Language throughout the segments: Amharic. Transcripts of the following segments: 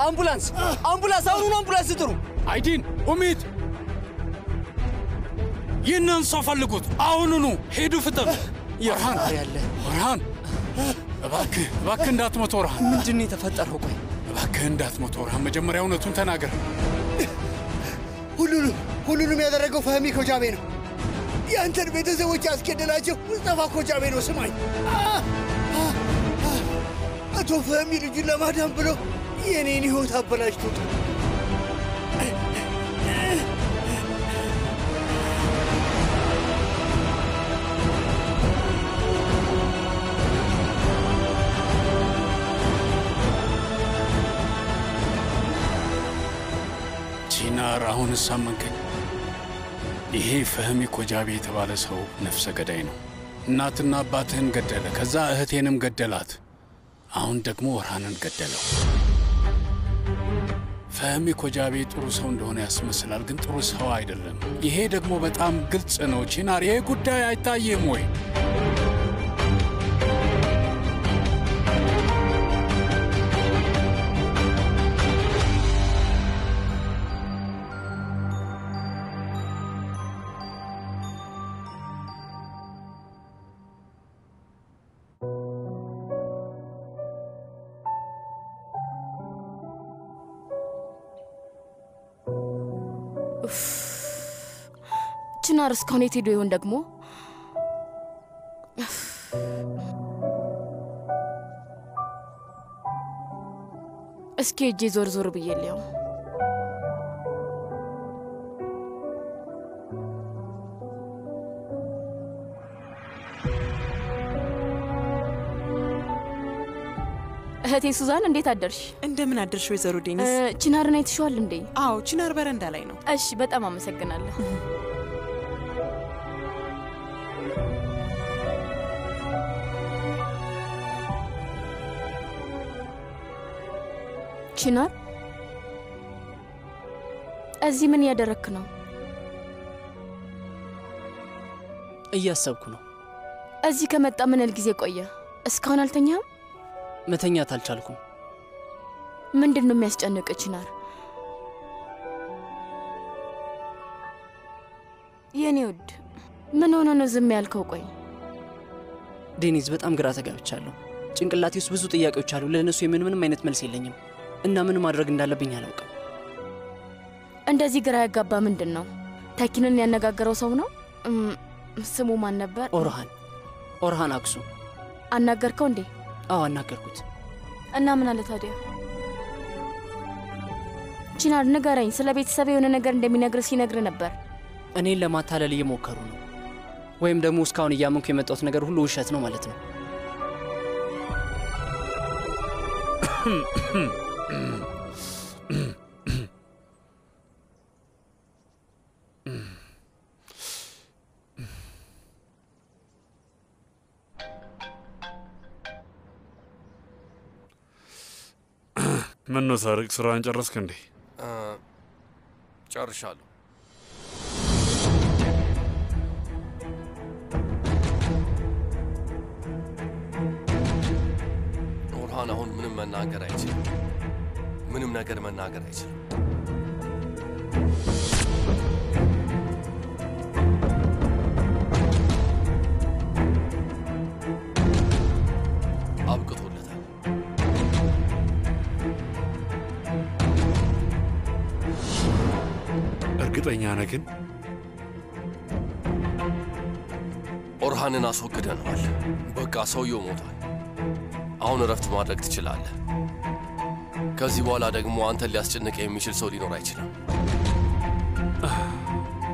አምቡላንስ አሁኑን አምቡላንስ ጥሩ አይዲን ኡሚት ይህንን ሰው ፈልጉት አሁኑኑ ሄዱ ፍጠኑ የርሃን ያለ ወርሃን እባክህ እንዳትሞት ወርሃን ምንድነው የተፈጠረው ቆይ እባክህ እንዳትሞት ወርሃን መጀመሪያ እውነቱን ተናገር ሁሉንም ያደረገው ፈህሚ ኮጃቤ ነው ያንተን ቤተሰቦች ያስገደላቸው ሙስጠፋ ኮጃቤ ነው ስማኝ አቶ ፈህሚ ልጁን ለማዳን ብሎ የኔን ህይወት አበላሽቶት ቺናር አሁን ሳመንከኝ ይሄ ፈህሚ ኮጃቤ የተባለ ሰው ነፍሰ ገዳይ ነው እናትና አባትህን ገደለ ከዛ እህቴንም ገደላት አሁን ደግሞ ወርሃንን ገደለው ፈህሚ ኮጃቤ ጥሩ ሰው እንደሆነ ያስመስላል ግን ጥሩ ሰው አይደለም ይሄ ደግሞ በጣም ግልጽ ነው ቺናር ይሄ ጉዳይ አይታየም ወይ ቺናር እስካሁን የት ሄዶ ይሆን ደግሞ እስኪ እጄ ዞር ብዬልየው እህቴ ሱዛን እንዴት አደርሽ እንደምን አደርሽ ወይዘሮ ዴኒስ ቺናርን አይተሽዋል እንዴ አዎ ቺናር በረንዳ ላይ ነው እሺ በጣም አመሰግናለሁ ቺናር እዚህ ምን ያደረክ ነው እያሰብኩ ነው እዚህ ከመጣ ምን ያህል ጊዜ ቆየ እስካሁን አልተኛም መተኛት አልቻልኩም ምንድነው የሚያስጨንቅ ቺናር የኔ ውድ ምን ሆነ ነው ዝም ያልከው ቆይ ዴኒዝ በጣም ግራ ተጋብቻለሁ ጭንቅላቴ ውስጥ ብዙ ጥያቄዎች አሉ ለነሱ ምንም አይነት መልስ የለኝም እና ምን ማድረግ እንዳለብኝ አላውቅም እንደዚህ ግራ ያጋባ ምንድነው ተኪንን ያነጋገረው ሰው ነው ስሙ ማን ነበር ኦርሃን አክሱ አናገርከው እንዴ አዎ አናገርኩት እና ምን አለ ታዲያ ቺናር ንገረኝ ስለ ቤተሰብ የሆነ ነገር እንደሚነግር ሲነግር ነበር እኔን ለማታለል እየሞከሩ ነው ወይም ደግሞ እስካሁን እያመንኩ የመጣሁት ነገር ሁሉ ውሸት ነው ማለት ነው ምን ነው ታሪክ ስራን ጨረስክ እንዴ ጨርሻለሁ ኦርሃን አሁን ምንም መናገር አይችልም ምንም ነገር መናገር አይችልም አብቅቶለታል እርግጠኛ ነህ ግን ኦርሃንን አስወግደነዋል በቃ ሰውየው ሞቷል አሁን እረፍት ማድረግ ትችላለህ ከዚህ በኋላ ደግሞ አንተን ሊያስጨንቅ የሚችል ሰው ሊኖር አይችልም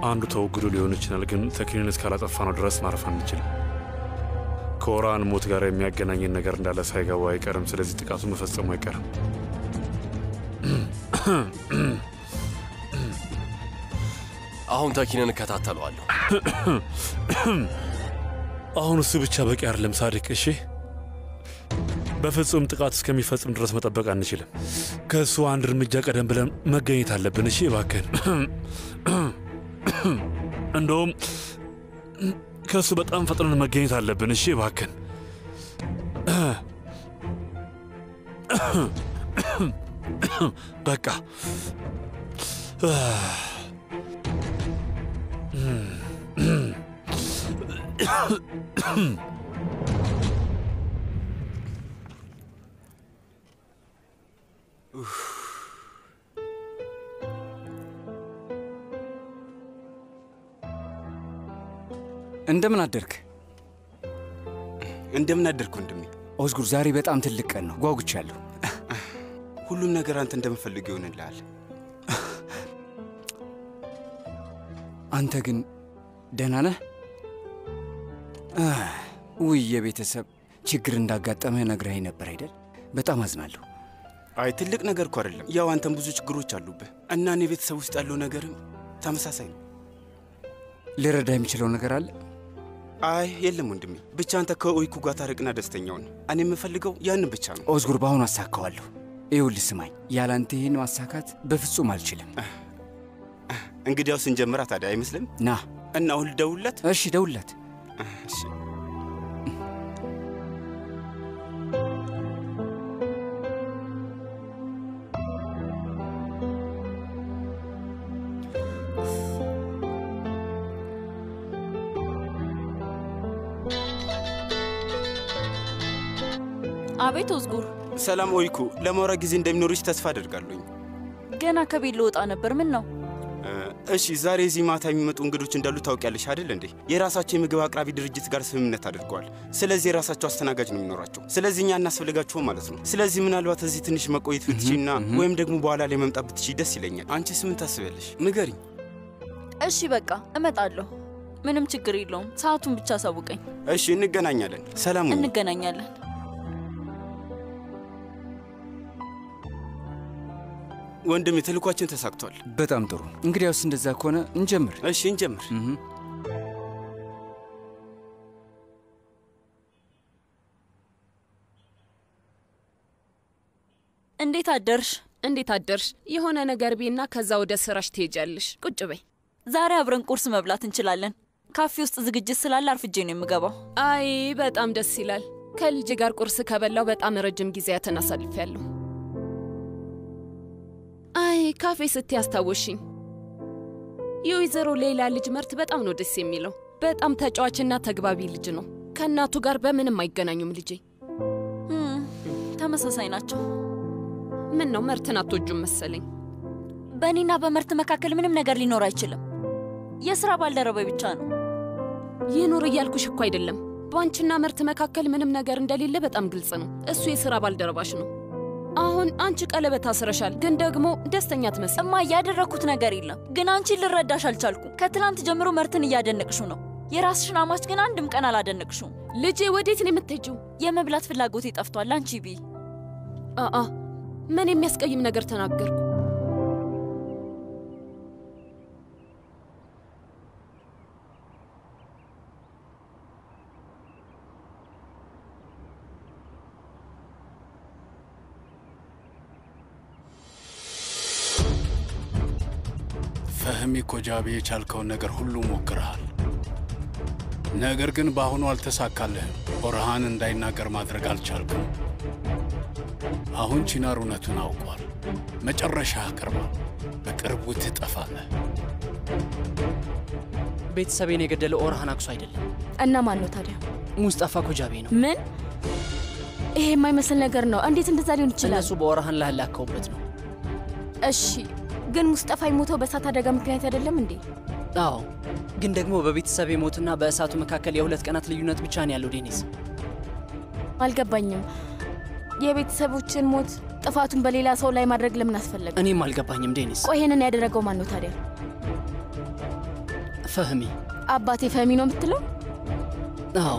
አንዱ ተወግዶ ሊሆን ይችላል ግን ተኪንን እስካላጠፋ ነው ድረስ ማረፍ አንችልም ከኦርሃን ሞት ጋር የሚያገናኝን ነገር እንዳለ ሳይገባው አይቀርም ስለዚህ ጥቃቱን መፈጸሙ አይቀርም አሁን ተኪንን እከታተለዋለሁ አሁን እሱ ብቻ በቂ አይደለም ሳዲቅ እሺ በፍጹም ጥቃት እስከሚፈጽም ድረስ መጠበቅ አንችልም ከሱ አንድ እርምጃ ቀደም ብለን መገኘት አለብን እሺ እባክህን እንደውም ከሱ በጣም ፈጥነን መገኘት አለብን እሺ እባክህን በቃ እንደምን አደርክ? እንደምን አደርክ ወንድሜ? ኦዝጉር ዛሬ በጣም ትልቅ ቀን ነው። ጓጉቻለሁ። ሁሉም ነገር አንተ እንደምፈልግ ይሆንልሃል። አንተ ግን ደህና ነህ? ውይ የቤተሰብ ችግር እንዳጋጠመህ ነግረኸኝ ነበር አይደል? በጣም አዝናለሁ። አይ ትልቅ ነገር እኮ አይደለም። ያው አንተም ብዙ ችግሮች አሉብህ እና እኔ ቤተሰብ ውስጥ ያለው ነገርም ተመሳሳይ ነው። ልረዳ የሚችለው ነገር አለ? አይ የለም ወንድሜ፣ ብቻ አንተ ከኦይኩ ጋር ታረቅና ደስተኛው ነው። እኔ የምፈልገው ያንን ብቻ ነው። ኦዝጉር በአሁኑ አሳካዋለሁ። ይኸውልህ ስማኝ፣ ያላንተ ይህን ማሳካት በፍጹም አልችልም። እንግዲያው ስንጀምራ ታዲያ አይመስልም? ና እና አሁን ልደውልለት? እሺ ደውልለት። እሺ አቤት ኦዝጉር። ሰላም ኦይኩ፣ ለማውራት ጊዜ እንደሚኖርሽ ተስፋ አደርጋለሁ። ገና ከቤት ልወጣ ነበር። ምን ነው? እሺ ዛሬ እዚህ ማታ የሚመጡ እንግዶች እንዳሉ ታውቂያለሽ አይደል እንዴ? የራሳቸው የምግብ አቅራቢ ድርጅት ጋር ስምምነት አድርገዋል። ስለዚህ የራሳቸው አስተናጋጅ ነው የሚኖራቸው። ስለዚህ እኛ እናስፈልጋቸው ማለት ነው። ስለዚህ ምናልባት እዚህ ትንሽ መቆየት ብትችይና ወይም ደግሞ በኋላ ላይ መምጣት ብትችይ ደስ ይለኛል። አንቺስ ምን ታስቢያለሽ? ንገሪኝ። እሺ በቃ እመጣለሁ። ምንም ችግር የለውም። ሰዓቱን ብቻ አሳውቀኝ። እሺ እንገናኛለን። ሰላም ሁኚ። እንገናኛለን። ወንድሜ ተልኳችን ተሳክቷል። በጣም ጥሩ። እንግዲያውስ እንደዛ ከሆነ እንጀምር። እሺ እንጀምር። እንዴት አደርሽ? እንዴት አደርሽ? የሆነ ነገር ቢና ከዛ ወደ ስራሽ ትሄጃለሽ። ቁጭ በይ። ዛሬ አብረን ቁርስ መብላት እንችላለን። ካፌ ውስጥ ዝግጅት ስላለ አርፍጄ ነው የምገባው። አይ በጣም ደስ ይላል። ከልጅ ጋር ቁርስ ከበላው በጣም ረጅም ጊዜያትን አሳልፌያለሁ። አይ ካፌ ስትይ አስታወሽኝ። የወይዘሮ ሌላ ልጅ መርት በጣም ነው ደስ የሚለው። በጣም ተጫዋችና ተግባቢ ልጅ ነው። ከእናቱ ጋር በምንም አይገናኙም ልጄ። ተመሳሳይ ናቸው። ምን ነው መርትን አትወጁም መሰለኝ? በእኔና በመርት መካከል ምንም ነገር ሊኖር አይችልም። የሥራ ባልደረባ ብቻ ነው። ይኑር እያልኩሽ እኮ አይደለም። በአንቺና መርት መካከል ምንም ነገር እንደሌለ በጣም ግልጽ ነው። እሱ የሥራ ባልደረባሽ ነው። አሁን አንቺ ቀለበት አስረሻል፣ ግን ደግሞ ደስተኛ ትመስል። እማ ያደረኩት ነገር የለም፣ ግን አንቺን ልረዳሽ አልቻልኩም። ከትላንት ጀምሮ መርትን እያደነቅሽው ነው። የራስሽን አማች ግን አንድም ቀን አላደነቅሽው። ልጄ ወዴት ነው የምትሄጂው? የመብላት ፍላጎቴ ጠፍቷል። አንቺ ቢ ምን የሚያስቀይም ነገር ተናገርኩ? ፈህሚ ኮጃቤ የቻልከውን ነገር ሁሉ ሞክረሃል። ነገር ግን በአሁኑ አልተሳካልህም። ኦርሃን እንዳይናገር ማድረግ አልቻልክም። አሁን ቺናር እውነቱን አውቋል። መጨረሻ ቀርቧል። በቅርቡ ትጠፋለህ። ቤተሰቤን የገደለው ኦርሃን አክሱ አይደለም። እና ማን ነው ታዲያ? ሙስጠፋ ኮጃቤ ነው። ምን? ይሄ የማይመስል ነገር ነው። እንዴት እንደዛ ሊሆን ይችላል? እነሱ በኦርሃን ላይ ያላከውበት ነው። እሺ ግን ሙስጠፋ የሞተው በእሳት አደጋ ምክንያት አይደለም እንዴ? አዎ፣ ግን ደግሞ በቤተሰቤ ሞትና በእሳቱ መካከል የ2 ቀናት ልዩነት ብቻ ነው ያለው። ዴኒስ አልገባኝም። የቤተሰቦችን ሞት ጥፋቱን በሌላ ሰው ላይ ማድረግ ለምን አስፈለገ? እኔም አልገባኝም ዴኒስ። ቆይ ይሄንን ያደረገው ማን ነው ታዲያ? ፈህሚ። አባቴ ፈህሚ ነው የምትለው? አዎ።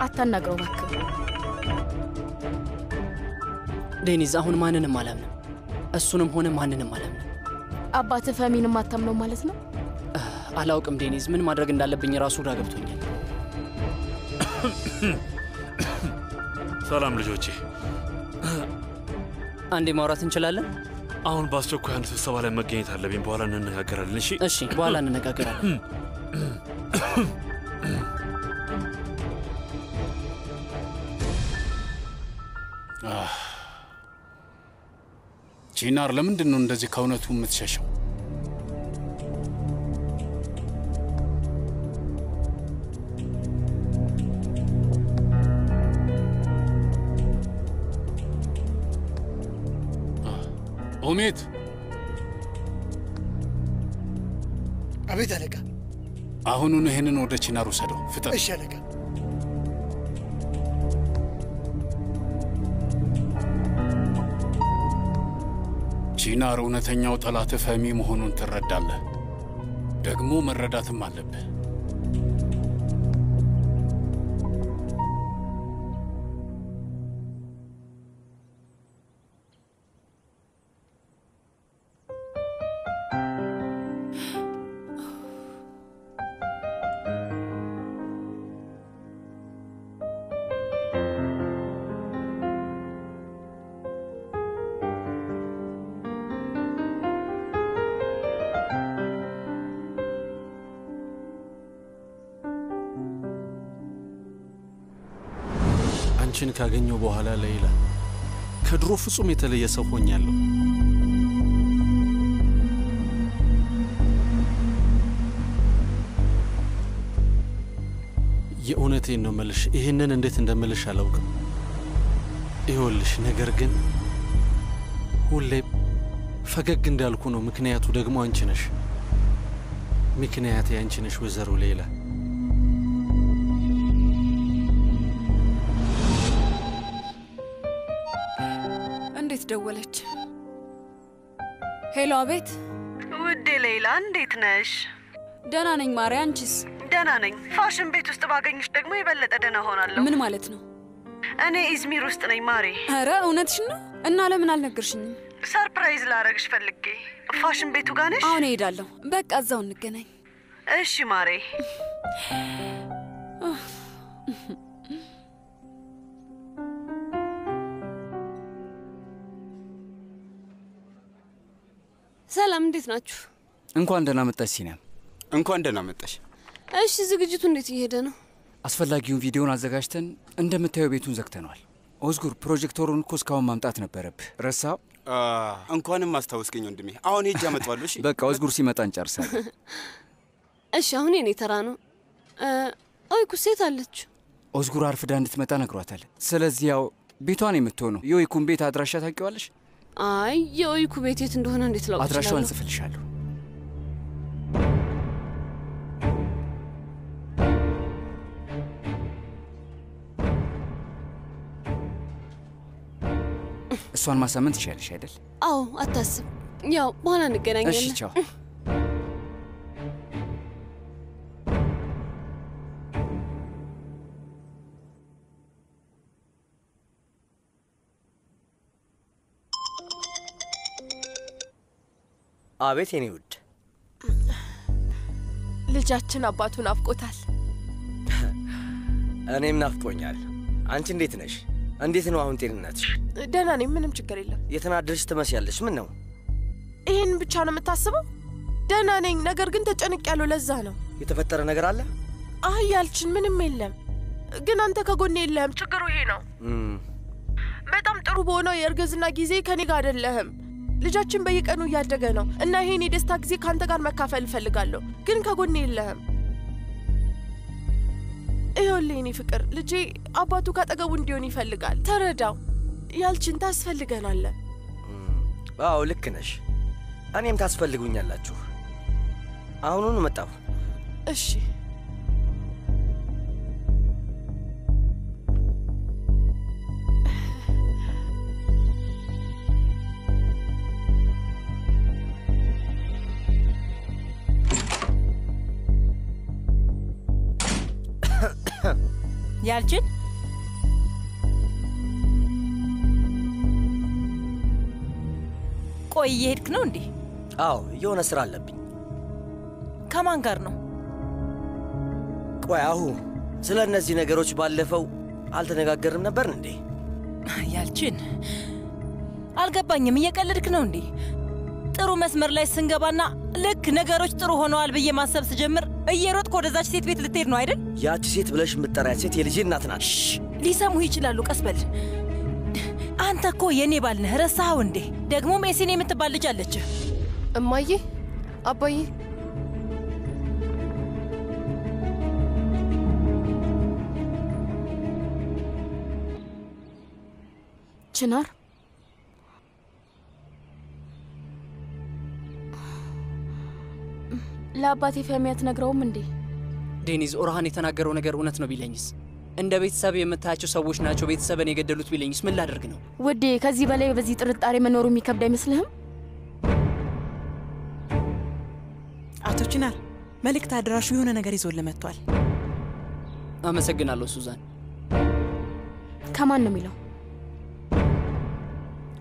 አታናግረው እባክህ ዴኒዝ። አሁን ማንንም አላምንም። እሱንም ሆነ ማንንም አላምንም። አባቴ ፈህሚንም አታምነው ማለት ነው? አላውቅም ዴኒዝ። ምን ማድረግ እንዳለብኝ ራሱ ግራ ገብቶኛል። ሰላም ልጆቼ። አንዴ ማውራት እንችላለን? አሁን በአስቸኳይ አንድ ስብሰባ ላይ መገኘት አለብኝ። በኋላ እንነጋገራለን። እሺ? እሺ፣ በኋላ እንነጋገራለን። ቺናር ለምንድን ነው እንደዚህ ከእውነቱ የምትሸሸው? ኡሜት! አቤት አለቃ። አሁኑን ይህንን ወደ ቺናር ውሰደው፣ ፍጠን። እሺ አለቃ። ቺናር እውነተኛው ጠላት ፈህሚ መሆኑን ትረዳለህ። ደግሞ መረዳትም አለብህ። አንቺን ካገኘው በኋላ ሌይላ ከድሮ ፍጹም የተለየ ሰው ሆኛለሁ። የእውነቴን ነው መልሽ። ይህንን እንዴት እንደምልሽ አላውቅም። ይኸውልሽ፣ ነገር ግን ሁሌ ፈገግ እንዳልኩ ነው። ምክንያቱ ደግሞ አንቺ ነሽ። ምክንያቴ አንቺ ነሽ ወይዘሮ ሌይላ። እንዴት ደወለች? ሄሎ፣ አቤት። ውዴ ሌይላ እንዴት ነሽ? ደህና ነኝ ማሪ፣ አንቺስ? ደህና ነኝ። ፋሽን ቤት ውስጥ ባገኝሽ ደግሞ የበለጠ ደህና ሆናለሁ። ምን ማለት ነው? እኔ ኢዝሚር ውስጥ ነኝ ማሪ። ኧረ እውነትሽን ነው? እና ለምን አልነገርሽኝም? ሰርፕራይዝ ላረግሽ ፈልጌ። ፋሽን ቤቱ ጋር ነሽ? አሁን እሄዳለሁ። በቃ እዛው እንገናኝ። እሺ ማሬ። ሰላም፣ እንዴት ናችሁ? እንኳን ደህና መጣሽ ሲናም። እንኳን ደህና መጣሽ። እሺ፣ ዝግጅቱ እንዴት እየሄደ ነው? አስፈላጊውን ቪዲዮን አዘጋጅተን እንደምታየው ቤቱን ዘግተነዋል። ኦዝጉር፣ ፕሮጀክተሩን እኮ እስካሁን ማምጣት ነበረብህ። ረሳው? እንኳንም አስታወስከኝ ወንድሜ። አሁን ሄጄ አመጣዋለሁ። እሺ በቃ ኦዝጉር ሲመጣ እንጨርሳለን። እሺ፣ አሁን የኔ ተራ ነው። ኦይኩ ሴት አለች። ኦዝጉር አርፍዳ እንድትመጣ ነግሯታል። ስለዚህ ያው ቤቷን የምትሆነው የኦይኩን ቤት አድራሻ ታውቂዋለሽ? አይ የኦይኩ ቤት የት እንደሆነ እንዴት ላውቅ እችላለሁ? አድራሻውን ጽፍልሻለሁ። እሷን ማሳመን ትችያለሽ አይደል? አዎ፣ አታስብ። ያው በኋላ እንገናኛለን። እሺ፣ ቻው። አቤት የኔ ውድ። ልጃችን አባቱ ናፍቆታል። እኔም ናፍቆኛል። አንቺ እንዴት ነሽ? እንዴት ነው አሁን ጤንነትሽ? ደህና ነኝ፣ ምንም ችግር የለም። የተናደድሽ ትመስያለሽ። ምን ነው? ይህን ብቻ ነው የምታስበው? ደህና ነኝ፣ ነገር ግን ተጨንቄያለሁ። ለዛ ነው። የተፈጠረ ነገር አለ? አይ ያልችን ምንም የለም፣ ግን አንተ ከጎኔ የለህም። ችግሩ ይሄ ነው። በጣም ጥሩ በሆነው የእርግዝና ጊዜ ከኔ ጋር አይደለህም። ልጃችን በየቀኑ እያደገ ነው እና ይሄን የደስታ ጊዜ ካንተ ጋር መካፈል እፈልጋለሁ፣ ግን ከጎኔ የለህም። ይኸውልህ የኔ ፍቅር፣ ልጄ አባቱ ካጠገቡ እንዲሆን ይፈልጋል። ተረዳው። ያልችን ታስፈልገናለህ። አዎ ልክ ነሽ። እኔም ታስፈልጉኛላችሁ። አሁኑን መጣሁ። እሺ። ያልችን ቆይ እየሄድክ ነው እንዴ? አዎ የሆነ ስራ አለብኝ። ከማን ጋር ነው? ቆይ አሁን ስለ እነዚህ ነገሮች ባለፈው አልተነጋገርም ነበር እንዴ? ያልችን አልገባኝም። እየቀለድክ ነው እንዴ? ጥሩ መስመር ላይ ስንገባና ልክ ነገሮች ጥሩ ሆነዋል ብዬ ማሰብ ስጀምር እየሮጥክ ወደዛች ሴት ቤት ልትሄድ ነው አይደል? ያቺ ሴት ብለሽ የምትጠሪያት ሴት የልጄ እናት ናት። ሊሰሙህ ይችላሉ። ቀስ በል። አንተ እኮ የኔ ባል ነህ፣ ረሳኸው እንዴ? ደግሞ ሜሲን የምትባል ልጅ አለችህ። እማዬ፣ አባዬ፣ ችናር ለአባቴ ፈሚ አትነግረውም እንዴ? ዴኒዝ ኦርሃን የተናገረው ነገር እውነት ነው ቢለኝስ? እንደ ቤተሰብ የምታያቸው ሰዎች ናቸው ቤተሰብን የገደሉት ቢለኝስ ምን ላደርግ ነው? ውዴ፣ ከዚህ በላይ በዚህ ጥርጣሬ መኖሩ የሚከብድ አይመስልህም? አቶ ችናር፣ መልእክት አድራሹ የሆነ ነገር ይዞልህ መጥቷል። አመሰግናለሁ ሱዛን። ከማን ነው የሚለው?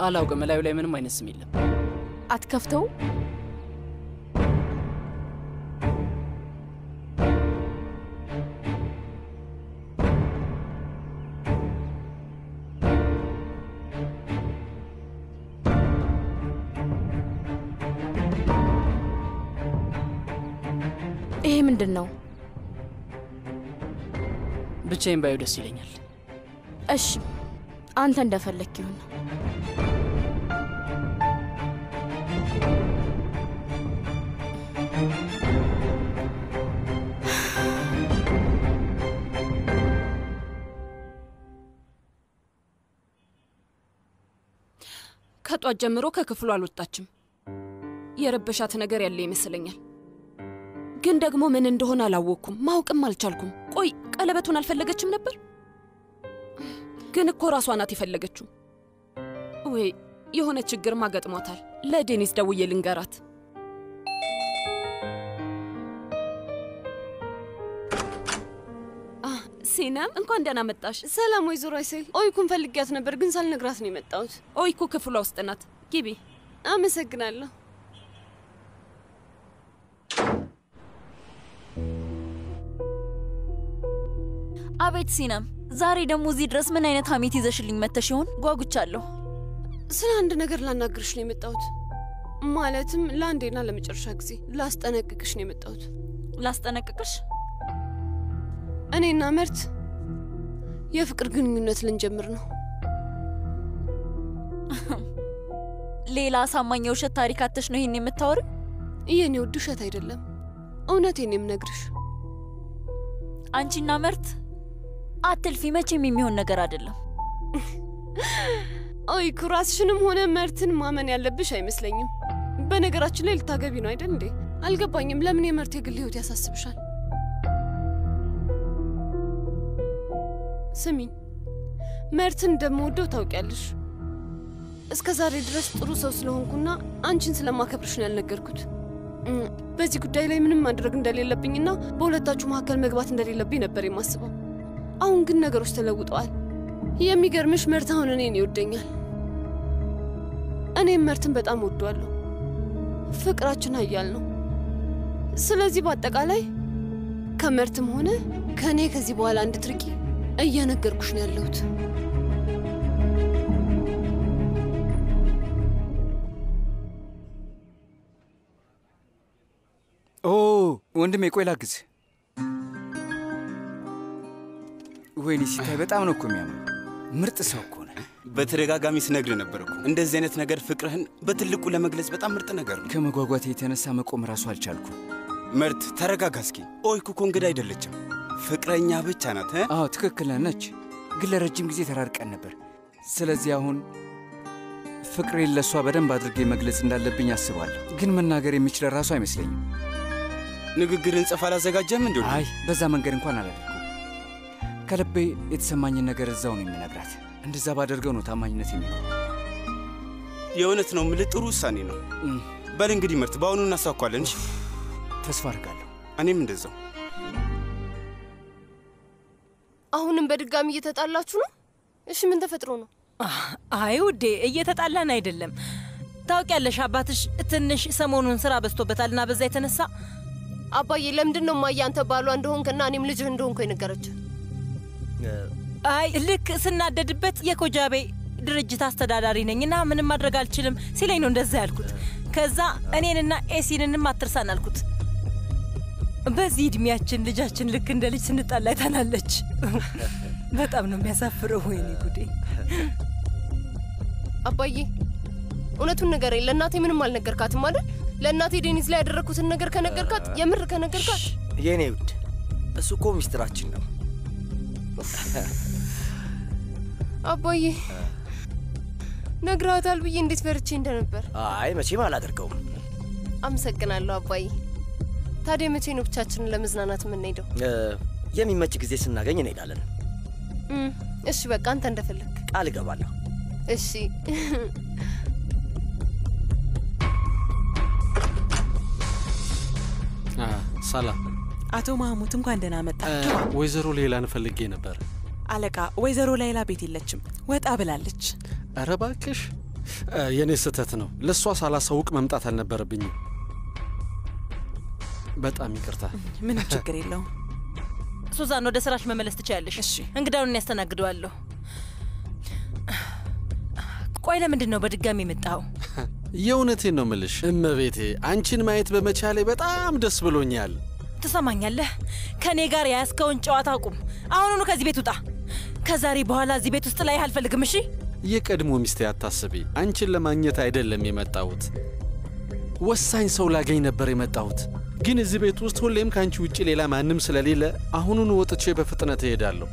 አላውቅም። እላዩ ላይ ምንም አይነት ስም የለም። አትከፍተው? ይሄ ምንድን ነው? ብቻዬን ባየው ደስ ይለኛል። እሺ፣ አንተ እንደፈለክ ይሁን። ከጧት ጀምሮ ከክፍሉ አልወጣችም። የረበሻት ነገር ያለ ይመስለኛል። ግን ደግሞ ምን እንደሆነ አላወቅኩም፣ ማወቅም አልቻልኩም። ቆይ ቀለበቱን አልፈለገችም ነበር? ግን እኮ ራሷ ናት የፈለገችው። ወይ የሆነ ችግር ማገጥሟታል። ለዴኒስ ደውዬ ልንገራት። ሲናም እንኳን ደህና መጣሽ። ሰላም ወይዘሮ አይሴል። ኦይኩን ፈልጊያት ነበር ግን ሳልነግራት ነው የመጣሁት። ኦይኩ ክፍሏ ውስጥ ናት። ግቢ። አመሰግናለሁ። አቤት ሲናም፣ ዛሬ ደግሞ እዚህ ድረስ ምን አይነት ሀሜት ይዘሽልኝ መተሽ ይሆን? ጓጉቻለሁ። ስለ አንድ ነገር ላናግርሽ ነው የመጣሁት። ማለትም ለአንዴና ለመጨረሻ ጊዜ ላስጠነቅቅሽ ነው የመጣሁት። ላስጠነቅቅሽ? እኔና መርት የፍቅር ግንኙነት ልንጀምር ነው። ሌላ አሳማኝ የውሸት ታሪክ አተሽ ነው ይሄን የምታወሪው? የኔ ውድ ውሸት አይደለም፣ እውነቴን የምነግርሽ። አንቺና መርት አትልፊ፣ መቼም የሚሆን ነገር አይደለም። ኦይ ኩራስሽንም ሆነ መርትን ማመን ያለብሽ አይመስለኝም። በነገራችን ላይ ልታገቢ ነው አይደል እንዴ? አልገባኝም። ለምን የመርት የግል ህይወት ያሳስብሻል? ስሚኝ፣ መርትን እንደምወደው ታውቂያለሽ። እስከ ዛሬ ድረስ ጥሩ ሰው ስለሆንኩና አንቺን ስለማከብርሽ ነው ያልነገርኩት። በዚህ ጉዳይ ላይ ምንም ማድረግ እንደሌለብኝና በሁለታችሁ መካከል መግባት እንደሌለብኝ ነበር የማስበው። አሁን ግን ነገሮች ተለውጠዋል። የሚገርምሽ መርት አሁን እኔን ይወደኛል። እኔም መርትን በጣም ወደዋለሁ። ፍቅራችን ኃያል ነው። ስለዚህ በአጠቃላይ ከመርትም ሆነ ከእኔ ከዚህ በኋላ እንድትርቂ እየነገርኩሽ ነው ያለሁት። ኦ ወንድሜ፣ ቆይ ላግዝ። ወይኔ ሲታይ በጣም ነው እኮ የሚያምር። ምርጥ ሰው እኮ ነህ። በተደጋጋሚ ስነግርህ ነበር እኮ እንደዚህ አይነት ነገር ፍቅርህን በትልቁ ለመግለጽ በጣም ምርጥ ነገር ነው። ከመጓጓቴ የተነሳ መቆም ራሱ አልቻልኩም። መርት ተረጋጋ እስኪ። ኦይኩ እኮ እንግዳ አይደለችም፣ ፍቅረኛ ብቻ ናት። አዎ ትክክል ነች፣ ግን ለረጅም ጊዜ ተራርቀን ነበር። ስለዚህ አሁን ፍቅሬን ለእሷ በደንብ አድርጌ መግለጽ እንዳለብኝ አስባለሁ። ግን መናገር የሚችል ራሱ አይመስለኝም። ንግግርን ጽፍ አላዘጋጀም እንዲ? አይ በዛ መንገድ እንኳን አላደርገው። ከልቤ የተሰማኝን ነገር እዛው ነው የምነግራት። እንደዛ ባደርገው ነው ታማኝነት የሚሆነው። የእውነት ነው የምልህ፣ ጥሩ ውሳኔ ነው። በል እንግዲህ መርት፣ በአሁኑ እናሳኳለን። ተስፋ አድርጋለሁ። እኔም እንደዛው። አሁንም በድጋሚ እየተጣላችሁ ነው? እሺ ምን ተፈጥሮ ነው? አይ ውዴ፣ እየተጣላን አይደለም። ታውቂያለሽ አባትሽ ትንሽ ሰሞኑን ስራ በዝቶበታልና በዛ የተነሳ። አባዬ ለምንድን ነው እማዬ አንተ ባሏ እንደሆንክና እኔም ልጅህ እንደሆንኩ የነገረች? አይ ልክ ስናደድበት የኮጃቤ ድርጅት አስተዳዳሪ ነኝና ምንም ማድረግ አልችልም ሲለኝ ነው እንደዛ ያልኩት። ከዛ እኔንና ኤሲንንም አትርሳን አልኩት። በዚህ እድሜያችን ልጃችን ልክ እንደ ልጅ ስንጣላ አይታናለች። በጣም ነው የሚያሳፍረው። ወይኔ ጉዴ! አባዬ እውነቱን ንገረኝ። ለእናቴ ምንም አልነገርካትም አይደል? ለእናቴ ዴኒዝ ላይ ያደረግኩትን ነገር ከነገርካት፣ የምር ከነገርካት? የኔ ውድ እሱ እኮ ሚስጥራችን ነው። አባዬ ነግረሃታል ብዬ እንዴት ፈርቼ እንደነበር። አይ መቼም አላደርገውም። አመሰግናለሁ አባዬ። ታዲያ መቼ ነው ብቻችንን ለመዝናናት የምንሄደው? የሚመች ጊዜ ስናገኝ እንሄዳለን። እሺ በቃ አንተ እንደፈለግ። ቃል እገባለሁ። እሺ ሰላም አቶ ማህሙት፣ እንኳን ደህና መጣ። ወይዘሮ ሌላን ፈልጌ ነበር። አለቃ፣ ወይዘሮ ሌላ ቤት የለችም፣ ወጣ ብላለች። ኧረ እባክሽ፣ የኔ ስህተት ነው። ለእሷ ሳላሳውቅ መምጣት አልነበረብኝም። በጣም ይቅርታ። ምንም ችግር የለውም። ሱዛን፣ ወደ ስራሽ መመለስ ትችያለሽ። እሺ፣ እንግዳውን ያስተናግደዋለሁ። ቆይ ለምንድን ነው በድጋሚ የመጣው? የእውነቴን ነው ምልሽ እመቤቴ፣ አንቺን ማየት በመቻሌ በጣም ደስ ብሎኛል። ትሰማኛለህ? ከኔ ጋር ያስከውን ጨዋታ አቁም። አሁኑኑ ከዚህ ቤት ውጣ። ከዛሬ በኋላ እዚህ ቤት ውስጥ ላይ አልፈልግም። እሺ? የቀድሞ ሚስቴ አታስቢ። አንቺን ለማግኘት አይደለም የመጣሁት። ወሳኝ ሰው ላገኝ ነበር የመጣሁት። ግን እዚህ ቤት ውስጥ ሁሌም ከአንቺ ውጪ ሌላ ማንም ስለሌለ አሁኑኑ ወጥቼ በፍጥነት እሄዳለሁ።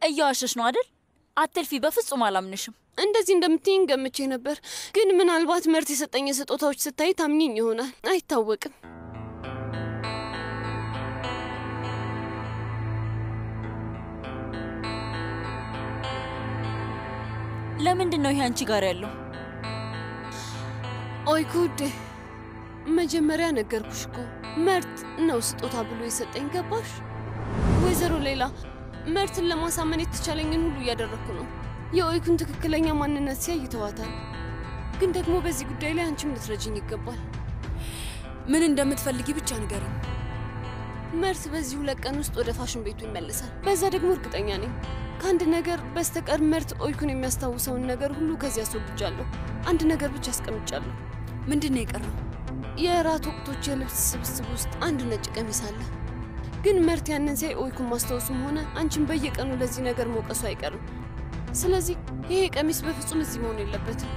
እያዋሸሽ ነው አይደል? አትልፊ፣ በፍጹም አላምንሽም። እንደዚህ እንደምትይኝ ገምቼ ነበር፣ ግን ምናልባት መርት የሰጠኝ ስጦታዎች ስታይ ታምኚኝ ይሆናል፣ አይታወቅም። ለምንድን ነው ይሄ አንቺ ጋር ያለው? ኦይኩ ውዴ፣ መጀመሪያ ነገርኩሽ እኮ መርት ነው ስጦታ ብሎ የሰጠኝ። ገባሽ? ወይዘሮ ሌላ፣ መርትን ለማሳመን የተቻለኝን ሁሉ እያደረኩ ነው። የኦይኩን ትክክለኛ ማንነት ሲያይ ይተዋታል። ግን ደግሞ በዚህ ጉዳይ ላይ አንቺም ልትረጅኝ ይገባል። ምን እንደምትፈልጊ ብቻ ንገሪኝ። መርት በዚህ 2 ቀን ውስጥ ወደ ፋሽን ቤቱ ይመለሳል። በዛ ደግሞ እርግጠኛ ነኝ ከአንድ ነገር በስተቀር መርት ኦይኩን የሚያስታውሰውን ነገር ሁሉ ከዚህ አስወግጃለሁ። አንድ ነገር ብቻ አስቀምጫለሁ። ምንድን ነው የቀረው? የእራት ወቅቶች የልብስ ስብስብ ውስጥ አንድ ነጭ ቀሚስ አለ። ግን መርት ያንን ሲያይ ኦይኩን ማስታወሱም ሆነ አንቺን በየቀኑ ለዚህ ነገር መውቀሱ አይቀርም። ስለዚህ ይሄ ቀሚስ በፍጹም እዚህ መሆን የለበትም።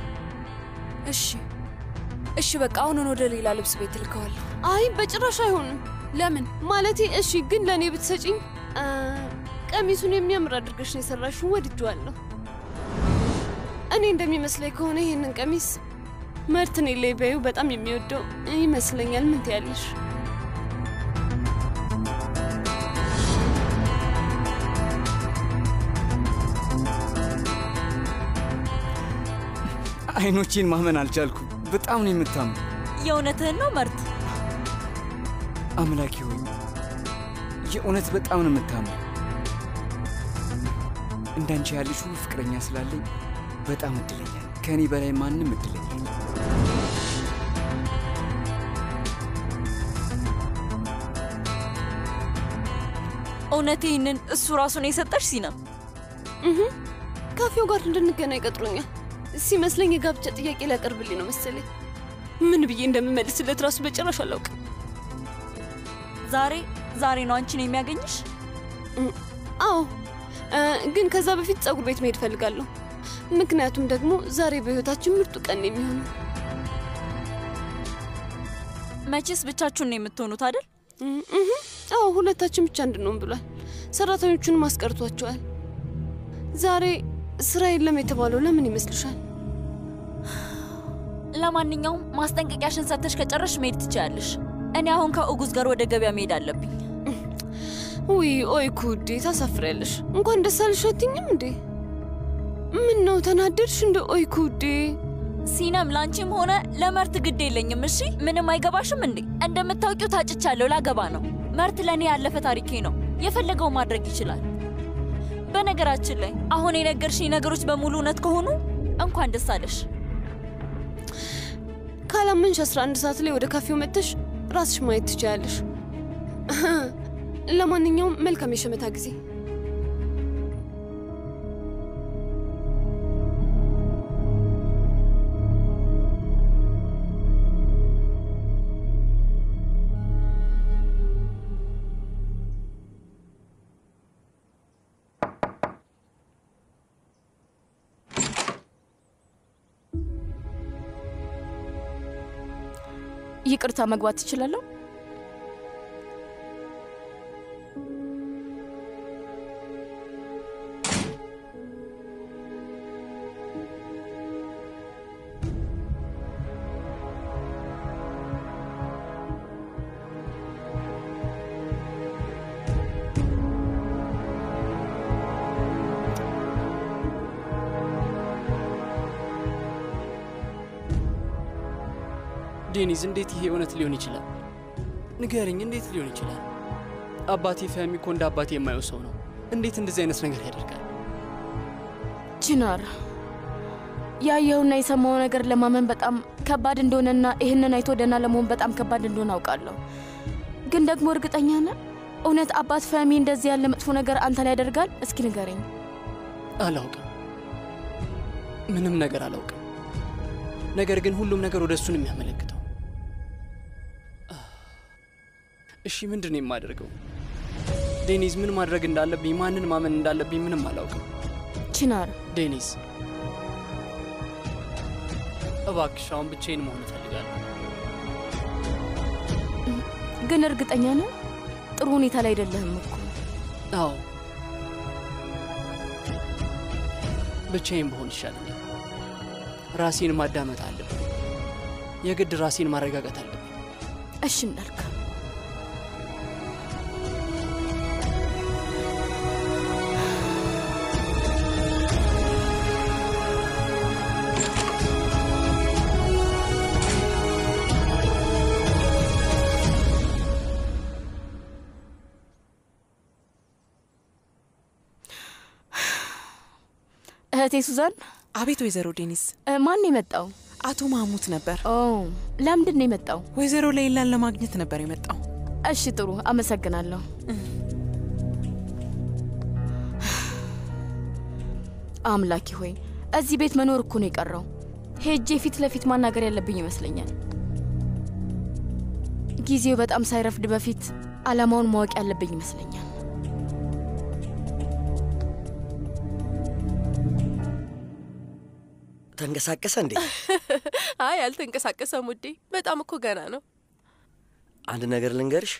እሺ በቃ አሁኑን ወደ ሌላ ልብስ ቤት ልከዋለሁ። አይ በጭራሽ አይሆንም። ለምን? ማለቴ እሺ፣ ግን ለእኔ ብትሰጪኝ። ቀሚሱን የሚያምር አድርገሽ ነው የሰራሽው፣ ወድጄዋለሁ። እኔ እንደሚመስለኝ ከሆነ ይሄንን ቀሚስ መርትን ላይ ባዩ በጣም የሚወደው ይመስለኛል። ምን ትያለሽ? አይኖቼን ማመን አልቻልኩም። በጣም ነው የምታምኑ። የእውነትህን ነው መርት? አምላኬ ሆይ የእውነት በጣም ነው የምታምኑ። እንዳንቺ ያለሽ ፍቅረኛ ስላለኝ በጣም እድለኛ ነኝ። ከኔ በላይ ማንም እድለኛ የለም። እውነት ይህንን እሱ ራሱን የሰጠሽ ሲነም? ካፌው ጋር እንድንገናኝ ቀጥሮኛል። ሲመስለኝ የጋብቻ ጥያቄ ሊያቀርብልኝ ነው መሰለኝ። ምን ብዬ እንደምመልስለት ራሱ በጭራሽ አላውቅም። ዛሬ ነው አንቺን የሚያገኝሽ? አዎ፣ ግን ከዛ በፊት ጸጉር ቤት መሄድ ፈልጋለሁ። ምክንያቱም ደግሞ ዛሬ በህይወታችን ምርጡ ቀን የሚሆነው። መቼስ ብቻችሁን ነው የምትሆኑት አይደል? አዎ፣ ሁለታችን ብቻ እንድንሆን ብሏል። ሰራተኞቹንም አስቀርቷቸዋል። ዛሬ ስራ የለም የተባለው ለምን ይመስልሻል? ለማንኛውም ማስጠንቀቂያሽን ሰጥተሽ ከጨረሽ መሄድ ትችያለሽ። እኔ አሁን ከኡጉዝ ጋር ወደ ገበያ መሄድ አለብኝ። ውይ ኦይኩ ውዴ፣ ታሳፍሪያለሽ። እንኳን ደስ አለሽ አትይኝም እንዴ? ምን ነው ተናደድሽ እንደ? ኦይኩ ውዴ። ሲነም ላንቺም ሆነ ለመርት ግድ የለኝም። እሺ ምንም አይገባሽም እንዴ? እንደምታውቂው ታጭቻለሁ፣ ላገባ ነው። መርት ለኔ ያለፈ ታሪኬ ነው። የፈለገው ማድረግ ይችላል። በነገራችን ላይ አሁን የነገርሽኝ ነገሮች በሙሉ እውነት ከሆኑ እንኳን ደስ አለሽ። ካላመንሽ 11 ሰዓት ላይ ወደ ካፌው መጥተሽ ራስሽ ማየት ትችያለሽ። ለማንኛውም መልካም የሸመታ ጊዜ። ይቅርታ፣ መግባት ትችላለሁ? ዴኒዝ፣ እንዴት ይሄ እውነት ሊሆን ይችላል? ንገርኝ፣ እንዴት ሊሆን ይችላል? አባቴ ፈህሚ እኮ እንደ አባቴ የማየው ሰው ነው። እንዴት እንደዚህ አይነት ነገር ያደርጋል? ቺናር፣ ያየውና የሰማው ነገር ለማመን በጣም ከባድ እንደሆነና ይህንን አይቶ ደህና ለመሆን በጣም ከባድ እንደሆነ አውቃለሁ። ግን ደግሞ እርግጠኛ ነህ? እውነት አባት ፈህሚ እንደዚህ ያለ መጥፎ ነገር አንተ ላይ ያደርጋል? እስኪ ንገረኝ። አላውቅም፣ ምንም ነገር አላውቅም። ነገር ግን ሁሉም ነገር ወደ እሱን የሚያመለክተው። እሺ ምንድን ነው የማደርገው? ዴኒዝ፣ ምን ማድረግ እንዳለብኝ፣ ማንን ማመን እንዳለብኝ ምንም አላውቅም። ቺናር፣ ዴኒዝ እባክሽ አሁን ብቻዬን መሆን እፈልጋለሁ። ግን እርግጠኛ ነህ? ጥሩ ሁኔታ ላይ አይደለህም እኮ። አዎ፣ ብቻዬን በሆን ይሻለኛል። ራሴን ማዳመጥ አለብኝ። የግድ ራሴን ማረጋጋት አለብኝ። እሺ እንዳልክ። እህቴ ሱዛን። አቤት ወይዘሮ ዴኒስ። ማን ነው የመጣው? አቶ ማሙት ነበር። ኦ፣ ለምንድን ነው የመጣው? ወይዘሮ ሌላን ለማግኘት ነበር የመጣው። እሺ ጥሩ፣ አመሰግናለሁ። አምላኬ ሆይ፣ እዚህ ቤት መኖር እኮ ነው የቀረው። ሄጄ ፊት ለፊት ማናገር ያለብኝ ይመስለኛል። ጊዜው በጣም ሳይረፍድ በፊት አላማውን ማወቅ ያለብኝ ይመስለኛል። ተንቀሳቀሰ እንዴ? አይ አልተንቀሳቀሰም ውዴ፣ በጣም እኮ ገና ነው። አንድ ነገር ልንገርሽ፣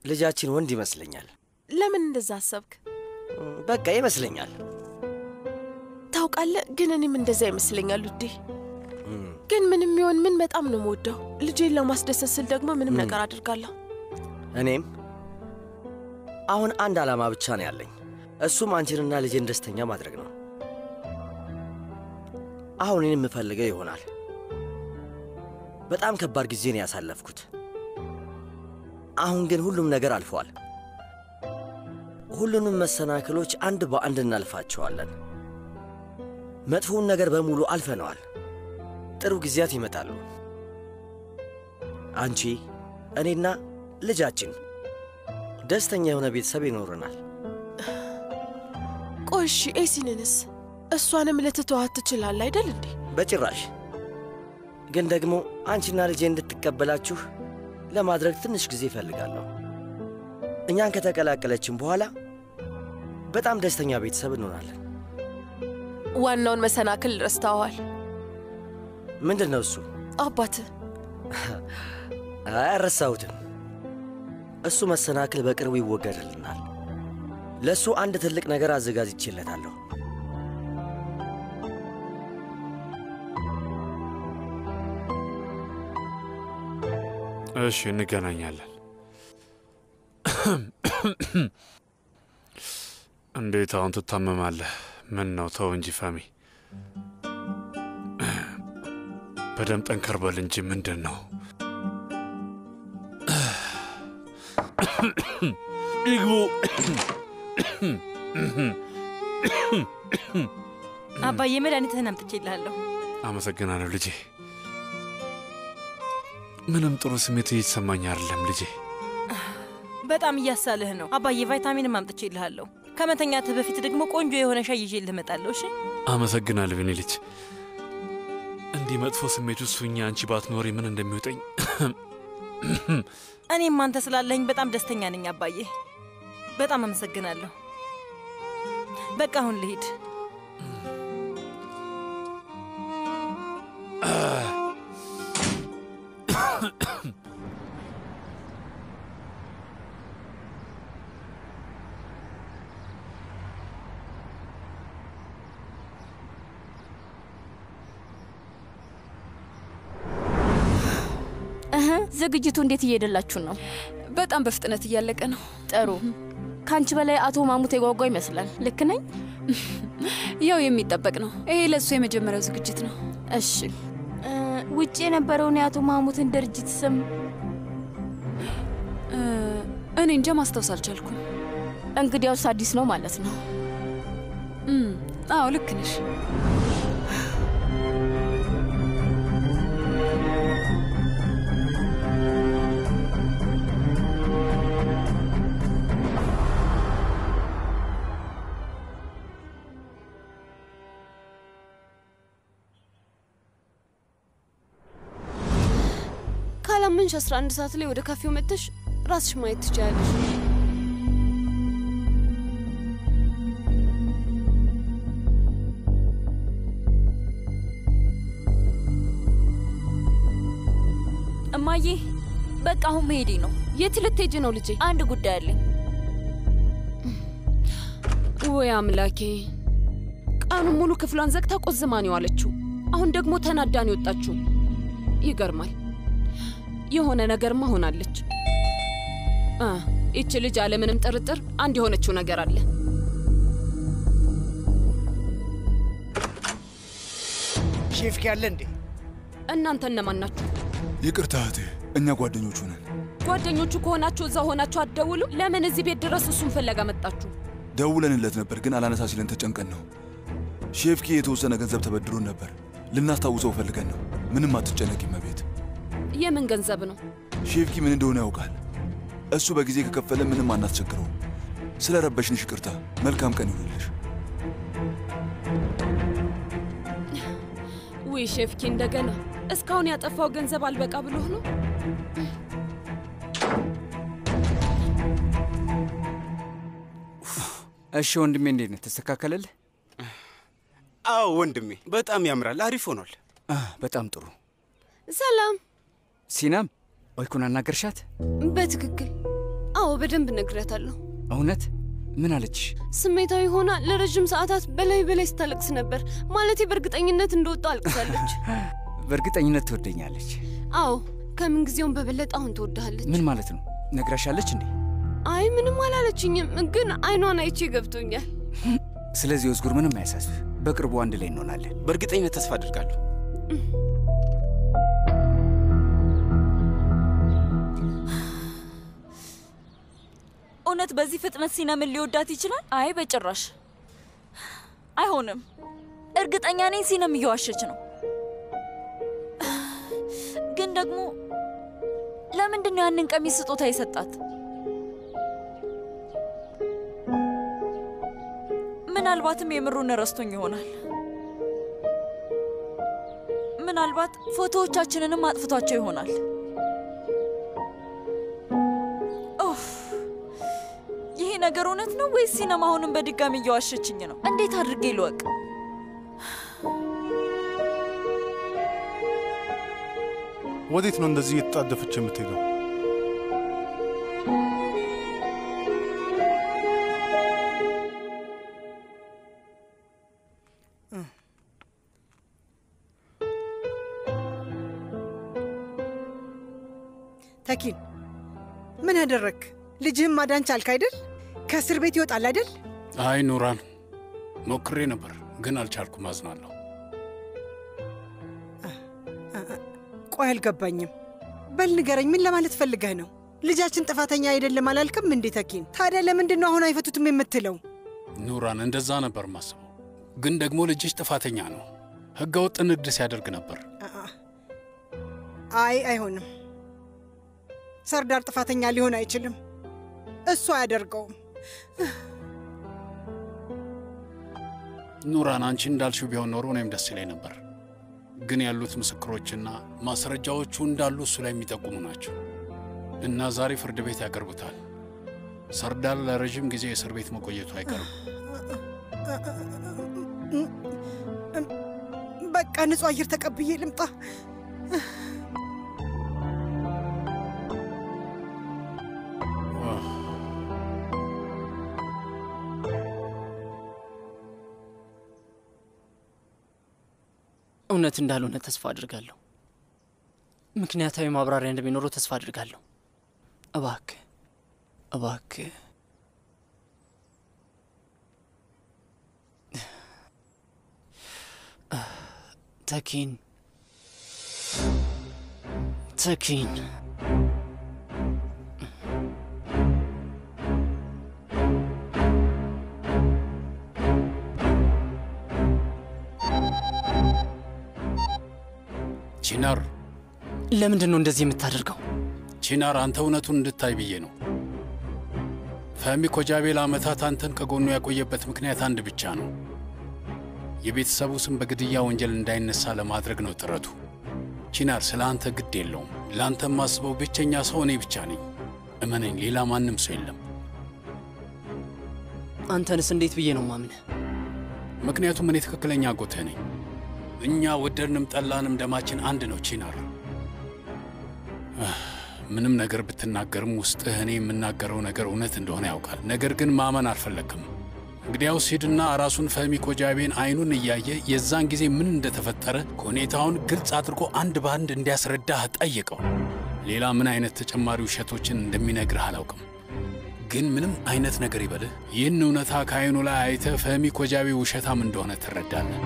ልጃችን ወንድ ይመስለኛል። ለምን እንደዛ አሰብክ? በቃ ይመስለኛል። ታውቃለህ፣ ግን እኔም እንደዛ ይመስለኛል ውዴ። ግን ምንም ይሁን ምን በጣም ነው የምወደው። ልጄን ለማስደሰት ስል ደግሞ ምንም ነገር አድርጋለሁ። እኔም አሁን አንድ ዓላማ ብቻ ነው ያለኝ። እሱም አንቺንና ልጄን ደስተኛ ማድረግ ነው። አሁን እኔ የምፈልገው ይሆናል። በጣም ከባድ ጊዜ ነው ያሳለፍኩት። አሁን ግን ሁሉም ነገር አልፏል። ሁሉንም መሰናክሎች አንድ በአንድ እናልፋቸዋለን። መጥፎውን ነገር በሙሉ አልፈነዋል። ጥሩ ጊዜያት ይመጣሉ። አንቺ፣ እኔና ልጃችን ደስተኛ የሆነ ቤተሰብ ይኖረናል። ቆሺ ኤሲንንስ እሷንም ልትተዋት ትችላለህ አይደል እንዴ? በጭራሽ። ግን ደግሞ አንቺና ልጄ እንድትቀበላችሁ ለማድረግ ትንሽ ጊዜ እፈልጋለሁ። እኛን ከተቀላቀለችን በኋላ በጣም ደስተኛ ቤተሰብ እንሆናለን። ዋናውን መሰናክል ረስተዋል። ምንድን ነው እሱ? አባትህ። አልረሳሁትም። እሱ መሰናክል በቅርቡ ይወገድልናል። ለእሱ አንድ ትልቅ ነገር አዘጋጅቼለታለሁ። እሺ፣ እንገናኛለን። እንዴት አሁን ትታመማለህ? ምን ነው? ተው እንጂ ፋሚ፣ በደም ጠንከር በል እንጂ ምንድን ነው? ይግቡ። አባዬ መድኃኒትህን አምጥቼልሃለሁ። አመሰግናለሁ ልጄ። ምንም ጥሩ ስሜት እየተሰማኝ አይደለም ልጄ። በጣም እያሳልህ ነው አባዬ። ቫይታሚንም አምጥቼልሃለሁ። ከመተኛትህ በፊት ደግሞ ቆንጆ የሆነ ሻይ ይዤልህ እመጣለሁ። እሺ? አመሰግናለሁ የኔ ልጅ። እንዲህ መጥፎ ስሜት ውስጥ ሁኜ አንቺ ባትኖሪ ምን እንደሚወጠኝ። እኔም አንተ ስላለኝ በጣም ደስተኛ ነኝ አባዬ። በጣም አመሰግናለሁ። በቃ አሁን ልሂድ። ዝግጅቱ እንዴት እየሄደላችሁ ነው? በጣም በፍጥነት እያለቀ ነው። ጥሩ። ካንቺ በላይ አቶ ማሙት የጓጓ ይመስላል። ልክ ነኝ? ያው የሚጠበቅ ነው። ይሄ ለሱ የመጀመሪያው ዝግጅት ነው። እሺ፣ ውጪ የነበረውን የአቶ ማሙትን ድርጅት ስም እኔ እንጃ ማስታወስ አልቻልኩም። እንግዲያውስ አዲስ ነው ማለት ነው። አዎ ልክ ነሽ። ካላመንሽ 11 ሰዓት ላይ ወደ ካፌው መጥተሽ ራስሽ ማየት ትችያለሽ። እማዬ፣ በቃ አሁን መሄዴ ነው። የት ልትሄጂ ነው ልጄ? አንድ ጉዳይ አለኝ። ወይ አምላኬ! ቀኑን ሙሉ ክፍሏን ዘግታ ቆዝማ ነው ያለችው። አሁን ደግሞ ተናዳን የወጣችው። ይገርማል። የሆነ ነገርማ ሆናለች። እቺ ልጅ አለምንም ጥርጥር አንድ የሆነችው ነገር አለ። ሼፍክ ያለ እንዴ? እናንተ እነማን ናችሁ? ይቅርታ እህቴ፣ እኛ ጓደኞቹ ነን። ጓደኞቹ ከሆናችሁ እዛ ሆናችሁ አትደውሉ? ለምን እዚህ ቤት ድረስ እሱን ፍለጋ መጣችሁ? ደውለንለት ነበር ግን አላነሳ ሲለን ተጨንቀን ነው። ሼፍኪ የተወሰነ ገንዘብ ተበድሮን ነበር። ልናስታውሰው ፈልገን ነው። ምንም አትጨነቂ እመቤት። የምን ገንዘብ ነው? ሼፍኪ ምን እንደሆነ ያውቃል። እሱ በጊዜ ከከፈለ ምንም አናስቸግረው። ስለ ረበሽንሽ ይቅርታ። መልካም ቀን ይሁንልሽ። ውይ ሼፍኪ፣ እንደገና እስካሁን ያጠፋው ገንዘብ አልበቃ ብሎህ ነው? እሺ ወንድሜ፣ እንዴት ነህ? ተስተካከለልህ? አዎ ወንድሜ፣ በጣም ያምራል። አሪፍ ሆኗል። በጣም ጥሩ። ሰላም ሲናም፣ ወይኩን አናገርሻት? በትክክል አዎ፣ በደንብ ነግሬያታለሁ። እውነት? ምን አለችሽ? ስሜታዊ ሆና ለረጅም ሰዓታት በላይ ስታለቅስ ነበር። ማለቴ በእርግጠኝነት እንደወጣ አልቅሳለች። በእርግጠኝነት ትወደኛለች። አዎ፣ ከምን ጊዜውም በበለጠ አሁን ትወድሃለች። ምን ማለት ነው? ነግራሻለች እንዴ? አይ ምንም አላለችኝም፣ ግን አይኗን አይቼ ገብቶኛል። ስለዚህ ወዝጉር ምንም አያሳስብ። በቅርቡ አንድ ላይ እንሆናለን። በእርግጠኝነት ተስፋ አድርጋለሁ። እውነት በዚህ ፍጥነት ሲነምን ሊወዳት ይችላል? አይ በጭራሽ አይሆንም። እርግጠኛ ነኝ ሲነም እየዋሸች ነው። ግን ደግሞ ለምንድን ነው ያንን ቀሚስ ስጦታ የሰጣት? ምናልባትም የምሩን ረስቶኝ ይሆናል። ምናልባት ፎቶዎቻችንንም አጥፍቷቸው ይሆናል። ይሄ ነገር እውነት ነው ወይስ ሲነም አሁንም በድጋሚ እየዋሸችኝ ነው? እንዴት አድርጌ ልወቅ? ወዴት ነው እንደዚህ እየተጣደፈች የምትሄደው? ተኪን ምን አደረክ? ልጅህም ማዳን ቻልክ አይደል? ከእስር ቤት ይወጣል አይደል? አይ ኑራን፣ ሞክሬ ነበር ግን አልቻልኩም። አዝናለሁ። ቆይ አልገባኝም። በል ንገረኝ፣ ምን ለማለት ፈልገህ ነው? ልጃችን ጥፋተኛ አይደለም አላልክም እንዴ ተኪን? ታዲያ ለምንድን ነው አሁን አይፈቱትም የምትለው? ኑራን፣ እንደዛ ነበር ማስበው፣ ግን ደግሞ ልጅሽ ጥፋተኛ ነው። ሕገ ወጥ ንግድ ሲያደርግ ነበር። አይ አይሆንም። ሰርዳር ጥፋተኛ ሊሆን አይችልም። እሱ አያደርገውም። ኑራን፣ አንቺ እንዳልሽው ቢሆን ኖሮ እኔም ደስ ይለኝ ነበር። ግን ያሉት ምስክሮችና ማስረጃዎቹ እንዳሉ እሱ ላይ የሚጠቁሙ ናቸው እና ዛሬ ፍርድ ቤት ያቀርቡታል። ሰርዳር ለረዥም ጊዜ እስር ቤት መቆየቱ አይቀርም። በቃ ንጹህ አየር ተቀብዬ ልምጣ። እውነት እንዳልሆነ ተስፋ አድርጋለሁ። ምክንያታዊ ማብራሪያ እንደሚኖረው ተስፋ አድርጋለሁ። እባክህ እባክህ ተኪን ተኪን ቺናር፣ ለምንድን ነው እንደዚህ የምታደርገው? ቺናር፣ አንተ እውነቱን እንድታይ ብዬ ነው። ፈህሚ ኮጃቤ ለዓመታት አንተን ከጎኑ ያቆየበት ምክንያት አንድ ብቻ ነው። የቤተሰቡ ስም በግድያ ወንጀል እንዳይነሳ ለማድረግ ነው ጥረቱ። ቺናር፣ ስለ አንተ ግድ የለውም። ለአንተ የማስበው ብቸኛ ሰው እኔ ብቻ ነኝ። እመነኝ፣ ሌላ ማንም ሰው የለም። አንተንስ እንዴት ብዬ ነው ማምነህ? ምክንያቱም እኔ ትክክለኛ አጎትህ ነኝ። እኛ ወደድንም ጠላንም ደማችን አንድ ነው ቺናር። ምንም ነገር ብትናገርም ውስጥህ እኔ የምናገረው ነገር እውነት እንደሆነ ያውቃል። ነገር ግን ማመን አልፈለግም። እንግዲያውስ ሂድና ራሱን ፈህሚ ኮጃቤን አይኑን እያየ የዛን ጊዜ ምን እንደተፈጠረ ሁኔታውን ግልጽ አድርጎ አንድ በአንድ እንዲያስረዳህ ጠይቀው። ሌላ ምን አይነት ተጨማሪ ውሸቶችን እንደሚነግርህ አላውቅም። ግን ምንም አይነት ነገር ይበልህ፣ ይህን እውነታ ከአይኑ ላይ አይተህ ፈህሚ ኮጃቤ ውሸታም እንደሆነ ትረዳለህ።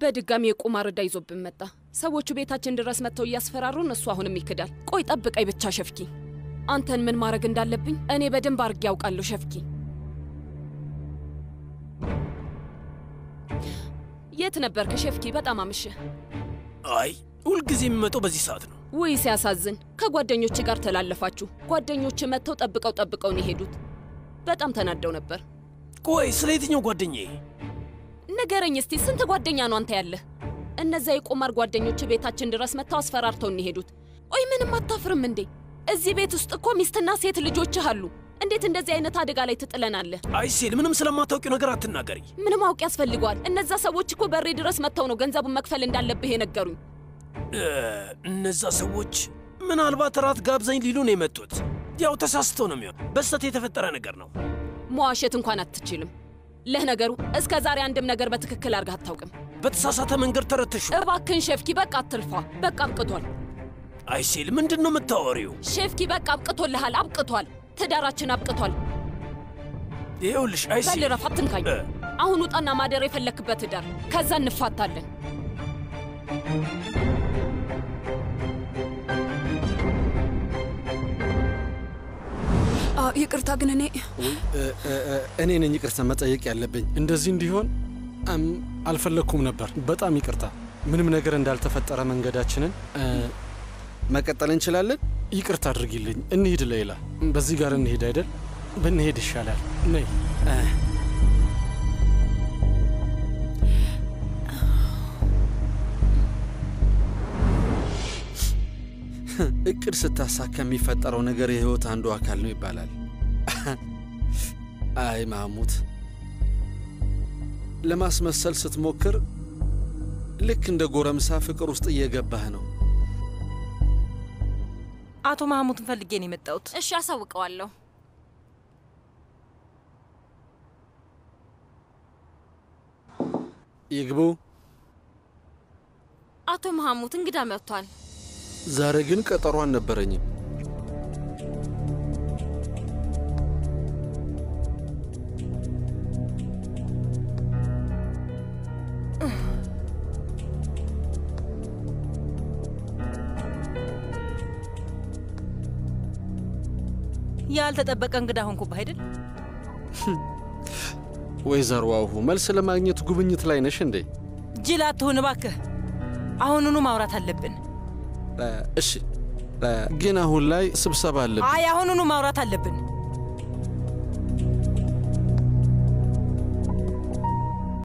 በድጋሚ የቁማር ዕዳ ይዞብን መጣ። ሰዎቹ ቤታችን ድረስ መጥተው እያስፈራሩን፣ እሱ አሁንም ይክዳል። ቆይ ጠብቀኝ ብቻ ሸፍኪ። አንተን ምን ማድረግ እንዳለብኝ እኔ በደንብ አድርጌ ያውቃለሁ ሸፍኪ። የት ነበርክ ሸፍኪ? በጣም አመሸህ። አይ ሁልጊዜ የሚመጣው በዚህ ሰዓት ነው። ውይ ሲያሳዝን። ከጓደኞች ጋር ተላለፋችሁ። ጓደኞች መጥተው ጠብቀው ነው የሄዱት። በጣም ተናደው ነበር። ቆይ ስለ የትኛው ጓደኛዬ ንገረኝ እስቲ። ስንት ጓደኛ ነው አንተ ያለህ? እነዚያ የቁማር ጓደኞች ቤታችን ድረስ መጥተው አስፈራርተው እንሄዱት። ቆይ ምንም አታፍርም እንዴ? እዚህ ቤት ውስጥ እኮ ሚስትና ሴት ልጆችህ አሉ። እንዴት እንደዚህ አይነት አደጋ ላይ ትጥለናለህ? አይ ሴል፣ ምንም ስለማታውቂው ነገር አትናገሪ። ምንም አውቅ ያስፈልገዋል? እነዛ ሰዎች እኮ በሬ ድረስ መጥተው ነው ገንዘቡን መክፈል እንዳለብህ የነገሩኝ። እነዛ ሰዎች ምናልባት ራት ጋብዘኝ ሊሉ ነው የመጡት። ያው ተሳስቶ ነው የሚሆን። በስተት የተፈጠረ ነገር ነው። መዋሸት እንኳን አትችልም። ለነገሩ እስከ ዛሬ አንድም ነገር በትክክል አድርገህ አታውቅም። በተሳሳተ መንገድ ተረትሹ። እባክህን ሼፍኪ፣ በቃ አትልፋ። በቃ አብቅቷል። አይሴል፣ ምንድን ነው የምታወሪው? ሼፍኪ፣ በቃ አብቅቶልሃል። አብቅቷል። ትዳራችን አብቅቷል። ይኸውልሽ አይሴል፣ በል ረፍ፣ አትንካኝ። አሁን ውጣና ማደር የፈለክበት ዳር፣ ከዛ እንፋታለን። ይቅርታ ግን እኔ ነኝ ይቅርታ መጠየቅ ያለብኝ። እንደዚህ እንዲሆን አልፈለኩም ነበር። በጣም ይቅርታ። ምንም ነገር እንዳልተፈጠረ መንገዳችንን መቀጠል እንችላለን። ይቅርታ አድርጊልኝ። እንሂድ ሌላ። በዚህ ጋር እንሂድ አይደል? ብንሄድ ይሻላል። ነይ። እቅድ ስታሳካ የሚፈጠረው ነገር የህይወት አንዱ አካል ነው ይባላል። አይ ማህሙድ፣ ለማስመሰል ስትሞክር ልክ እንደ ጎረምሳ ፍቅር ውስጥ እየገባህ ነው። አቶ ማህሙድን ፈልጌ ነው የመጣሁት። እሺ፣ አሳውቀዋለሁ። ይግቡ። አቶ ማህሙድ እንግዳ መጥቷል። ዛሬ ግን ቀጠሮ አልነበረኝም። ያልተጠበቀ እንግዳ ሆንኩብህ አይደል? ወይዘሮ አውሁ፣ መልስ ለማግኘት ጉብኝት ላይ ነሽ እንዴ? ጅል አትሁን እባክህ። አሁኑኑ ማውራት አለብን። እሺ፣ ግን አሁን ላይ ስብሰባ አለብን። አይ አሁኑኑ ማውራት አለብን።